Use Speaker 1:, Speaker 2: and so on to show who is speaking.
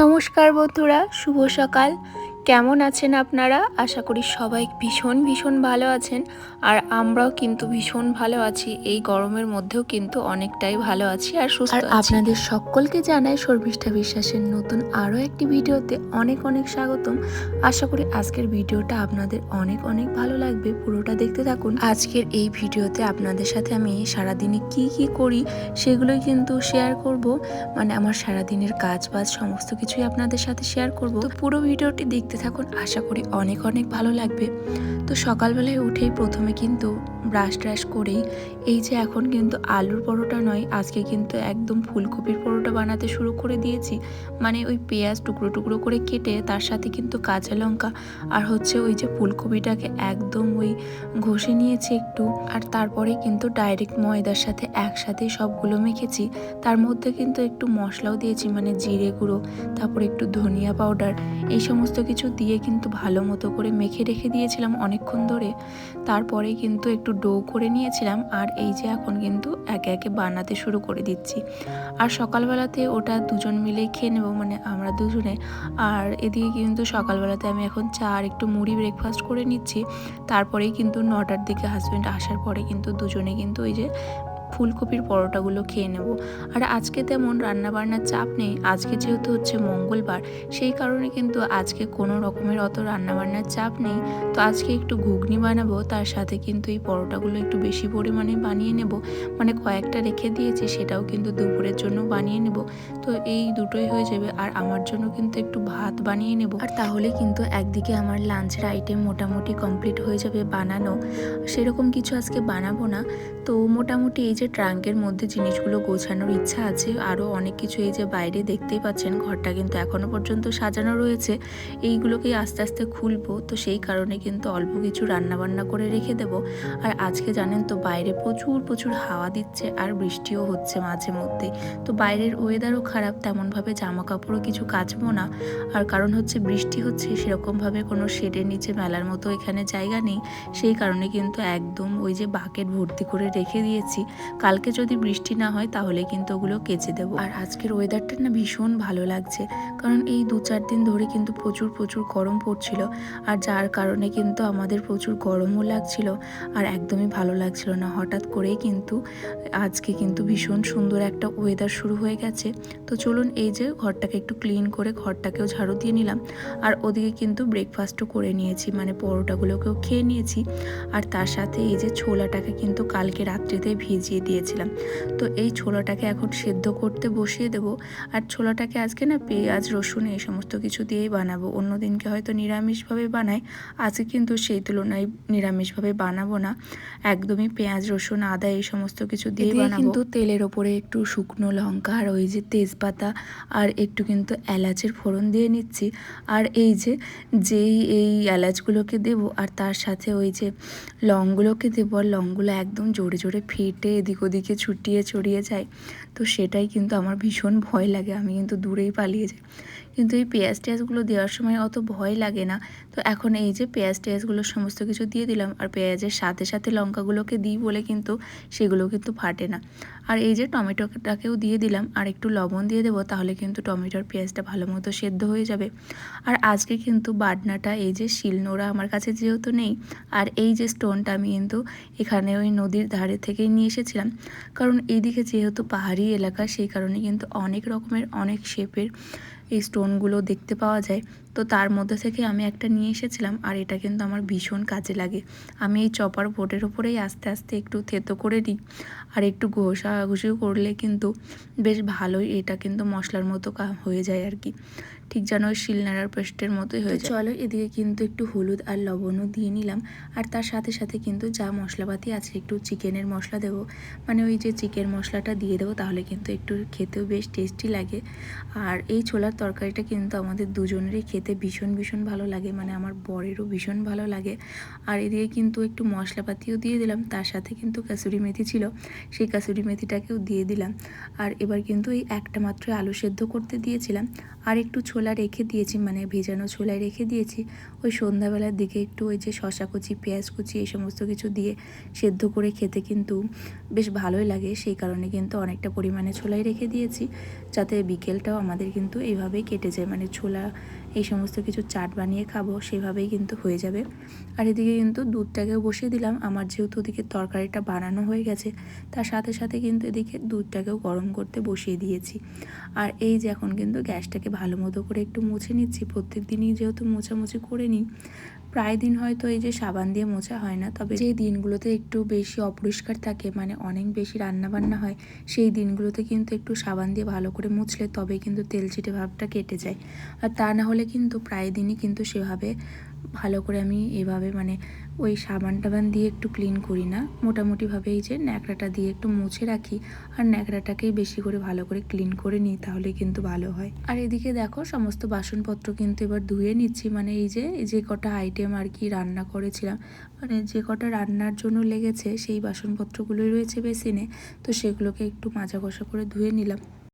Speaker 1: নমস্কার বন্ধুরা, শুভ সকাল। কেমন আছেন আপনারা? আশা করি সবাই ভীষণ ভালো আছেন। আর আমরাও কিন্তু ভীষণ ভালো আছি। এই গরমের মধ্যেও কিন্তু অনেকটাই ভালো আছি আর সুস্থ আছি। আপনাদের সকলকে জানাই শর্মিষ্ঠা বিশ্বাসের নতুন আরও একটি ভিডিওতে অনেক স্বাগতম। আশা করি আজকের ভিডিওটা আপনাদের অনেক ভালো লাগবে। পুরোটা দেখতে থাকুন। আজকের এই ভিডিওতে আপনাদের সাথে আমি সারাদিনে কি করি সেগুলোই কিন্তু শেয়ার করব। মানে আমার সারাদিনের কাজ বাজ সমস্ত কিছুই আপনাদের সাথে শেয়ার করব। তো পুরো ভিডিওটি দেখতে থাকুন, আশা করি অনেক ভালো লাগবে। তো সকালবেলায় উঠেই প্রথমে কিন্তু ব্রাশ করেই এই যে এখন কিন্তু আলুর পরোটা নয়, আজকে কিন্তু একদম ফুলকপির পরোটা বানাতে শুরু করে দিয়েছি। মানে ওই পেঁয়াজ টুকরো করে কেটে তার সাথে কিন্তু কাঁচা লঙ্কা আর হচ্ছে ওই যে ফুলকপিটাকে একদম ওই ঘষে নিয়েছি একটু, আর তারপরে কিন্তু ডাইরেক্ট ময়দার সাথে একসাথে সবগুলো মেখেছি। তার মধ্যে কিন্তু একটু মশলাও দিয়েছি, মানে জিরে গুঁড়ো, তারপর একটু ধনিয়া পাউডার, এই সমস্ত কিছু দিয়ে কিন্তু ভালো মতো করে মেখে রেখে দিয়েছিলাম অনেকক্ষণ ধরে। তারপরে কিন্তু একটু ডো করে নিয়েছিলাম, আর এই যে এখন কিন্তু একে বানাতে শুরু করে দিচ্ছি। আর সকালবেলাতে ওটা দুজন মিলেই খেয়ে নেবো, মানে আমরা দুজনে। আর এদিকে কিন্তু সকালবেলাতে আমি এখন চা আর একটু মুড়ি ব্রেকফাস্ট করে নিচ্ছি। তারপরেই কিন্তু 9টার দিকে হাজব্যান্ড আসার পরে কিন্তু দুজনে কিন্তু ওই যে ফুলকপির পরোটাগুলো খেয়ে নেব। আর আজকে তেমন রান্নাবান্নার চাপ নেই, আজকে যেহেতু হচ্ছে মঙ্গলবার, সেই কারণে কিন্তু আজকে কোনো রকমের অত রান্নাবান্নার চাপ নেই। তো আজকে একটু ঘুগনি বানাবো, তার সাথে কিন্তু এই পরোটাগুলো একটু বেশি পরিমাণে বানিয়ে নেব। মানে কয়েকটা রেখে দিয়েছি, সেটাও কিন্তু দুপুরের জন্য বানিয়ে নেব। তো এই দুটোই হয়ে যাবে। আর আমার জন্য কিন্তু একটু ভাত বানিয়ে নেব, আর তাহলে কিন্তু একদিকে আমার লাঞ্চের আইটেম মোটামুটি কমপ্লিট হয়ে যাবে বানানো। সেরকম কিছু আজকে বানাবো না। তো মোটামুটি এই যে ট্রাঙ্কের মধ্যে জিনিসগুলো গোছানোর ইচ্ছা আছে, আরও অনেক কিছু। এই যে বাইরে দেখতেই পাচ্ছেন ঘরটা কিন্তু এখনও পর্যন্ত সাজানো রয়েছে, এইগুলোকেই আস্তে খুলবো। তো সেই কারণে কিন্তু অল্প কিছু রান্নাবান্না করে রেখে দেব। আর আজকে জানেন তো বাইরে প্রচুর হাওয়া দিচ্ছে আর বৃষ্টিও হচ্ছে মাঝে মধ্যে। তো বাইরের ওয়েদারও খারাপ, তেমনভাবে জামা কাপড়ও কিছু কাচবো না। আর কারণ হচ্ছে বৃষ্টি হচ্ছে, সেরকমভাবে কোনো শেডের নিচে মেলার মতো এখানে জায়গা নেই। সেই কারণে কিন্তু একদম ওই যে বাকেট ভর্তি করে রেখে দিয়েছি। কালকে যদি বৃষ্টি না হয় তাহলে কিন্তু ওগুলো কেচে দেবো। আর আজকের ওয়েদারটা না ভীষণ ভালো লাগছে, কারণ এই 2-4 দিন ধরে কিন্তু প্রচুর গরম পড়ছিল। আর যার কারণে কিন্তু আমাদের প্রচুর গরমও লাগছিল আর একদমই ভালো লাগছিল না। হঠাৎ করেই কিন্তু আজকে কিন্তু ভীষণ সুন্দর একটা ওয়েদার শুরু হয়ে গেছে। তো চলুন এই যে ঘরটাকে একটু ক্লিন করে ঘরটাকেও ঝাড়ু দিয়ে নিলাম। আর ওদিকে কিন্তু ব্রেকফাস্টও করে নিয়েছি, মানে পরোটাগুলোকেও খেয়ে নিয়েছি। আর তার সাথে এই যে ছোলাটাকে কিন্তু কালকে রাত্রিতে ভিজিয়ে দিয়েছিলাম। তো এই ছোলাটাকে এখন সেদ্ধ করতে বসিয়ে দেব। আর ছোলাটাকে আজকে না পেঁয়াজ রসুন এই সমস্ত কিছু দিয়েই বানাবো। অন্য দিনকে হয়তো নিরামিষভাবে বানাই, আজকে কিন্তু সেই তুলনায় নিরামিষভাবে বানাবো না, একদমই পেঁয়াজ রসুন আদা এই সমস্ত কিছু দিয়ে বানাবো। কিন্তু তেলের ওপরে একটু শুকনো লঙ্কা আর ওই যে তেজপাতা আর একটু কিন্তু এলাচের ফোড়ন দিয়ে নিচ্ছি। আর এই যে এই এলাচগুলোকে দেবো আর তার সাথে ওই যে লংগুলোকে দেবো। আর লংগুলো একদম জোরে ফেটে এদিক ওদিকে ছড়িয়ে যায়। তো সেটাই কিন্তু আমার ভীষণ ভয় লাগে, আমি কিন্তু দূরেই পালিয়ে যাই। কিন্তু এই পেঁয়াজ টেয়াজগুলো দেওয়ার সময় অত ভয় লাগে না। তো এখন এই যে পেঁয়াজ টেয়াজগুলো সমস্ত কিছু দিয়ে দিলাম, আর পেঁয়াজের সাথে লঙ্কাগুলোকে দিই বলে কিন্তু সেগুলো কিন্তু ফাটে না। আর এই যে টমেটোটাকেও দিয়ে দিলাম, আর একটু লবণ দিয়ে দেবো, তাহলে কিন্তু টমেটোর পেঁয়াজটা ভালো মতো সেদ্ধ হয়ে যাবে। আর আজকে কিন্তু বাটনাটা এই যে শিলনোড়া আমার কাছে যেহেতু নেই, আর এই যে স্টোনটা আমি কিন্তু এখানে ওই নদীর ধারে থেকেই নিয়ে এসেছিলাম। কারণ এইদিকে যেহেতু পাহাড়ি এলাকা, সেই কারণে কিন্তু অনেক রকমের অনেক শেপের এই স্টোনগুলো দেখতে পাওয়া যায়। তো তার মধ্যে থেকে আমি একটা নিয়ে এসেছিলাম, আর এটা কিন্তু আমার ভীষণ কাজে লাগে। আমি এই চপার বোর্ডের ওপরেই আস্তে একটু থেতো করে নিই, আর একটু ঘষাঘষিও করলে কিন্তু বেশ ভালোই এটা কিন্তু মশলার মতো হয়ে যায় আর কি, ঠিক যেন ওই শিলনোড়ার পেস্টের মতোই হয়ে যায়। চলো এদিকে কিন্তু একটু হলুদ আর লবণও দিয়ে নিলাম। আর তার সাথে কিন্তু যা মশলাপাতি আছে, একটু চিকেনের মশলা দেবো, মানে ওই যে চিকেন মশলাটা দিয়ে দেবো, তাহলে কিন্তু একটু খেতেও বেশ টেস্টি লাগে। আর এই ছোলার তরকারিটা কিন্তু আমাদের দুজনেরই খেতে ভীষণ ভালো লাগে, মানে আমার বরেরও ভীষণ ভালো লাগে। আর এদিকে কিন্তু একটু মশলাপাতিও দিয়ে দিলাম, তার সাথে কিন্তু কাসুরি মেথি ছিল, সেই কাসুরি মেথিটাকেও দিয়ে দিলাম। আর এবার কিন্তু এই একটা মাত্র আলু সেদ্ধ করতে দিয়েছিলাম, আর একটু ছোলা ছোলা রেখে দিয়েছি, মানে ভেজানো ছোলায় রেখে দিয়েছি। ওই সন্ধ্যাবেলার দিকে একটু ওই যে শসা কুচি, পেঁয়াজ কুচি এই সমস্ত কিছু দিয়ে সেদ্ধ করে খেতে কিন্তু বেশ ভালোই লাগে। সেই কারণে কিন্তু অনেকটা পরিমাণে ছোলাই রেখে দিয়েছি, যাতে বিকেলটাও আমাদের কিন্তু এইভাবেই কেটে যায়। মানে ছোলা এই সমস্ত কিছু চাট বানিয়ে খাবো সেভাবেই কিন্তু হয়ে যাবে। আর এদিকে কিন্তু দুধটাকেও বসিয়ে দিলাম। আমার যেহেতু ওদিকে তরকারিটা বানানো হয়ে গেছে, তার সাথে সাথে কিন্তু এদিকে দুধটাকেও গরম করতে বসিয়ে দিয়েছি। আর এই যে এখন কিন্তু গ্যাসটাকে ভালো মতো করে একটু মুছে নিচ্ছি। প্রত্যেক দিনই যেহেতু মোছামুছি করে নিই, প্রায় দিন হয়তো এই যে সাবান দিয়ে মোছা হয় না, তবে যে দিনগুলোতে একটু বেশি অপরিষ্কার থাকে, মানে অনেক বেশি রান্নাবান্না হয়, সেই দিনগুলোতে কিন্তু একটু সাবান দিয়ে ভালো করে মুছলে তবেই কিন্তু তেলচিটে ভাবটা কেটে যায়। আর তা না হলে কিন্তু প্রায় দিনই কিন্তু সেভাবে ভালো করে আমি এভাবে মানে ওই সাবান টাবান দিয়ে একটু ক্লিন করি না। মোটামুটিভাবে এই যে ন্যাকড়াটা দিয়ে একটু মুছে রাখি, আর ন্যাকড়াটাকেই বেশি করে ভালো করে ক্লিন করে নিই, তাহলে কিন্তু ভালো হয়। আর এদিকে দেখো সমস্ত বাসনপত্র কিন্তু এবার ধুয়ে নিচ্ছি। মানে এই যে কটা আইটেম আর কি রান্না করেছিলাম, মানে যে কটা রান্নার জন্য লেগেছে সেই বাসনপত্রগুলোই রয়েছে বেসিনে, তো সেগুলোকে একটু মাজা ঘষা করে ধুয়ে নিলাম।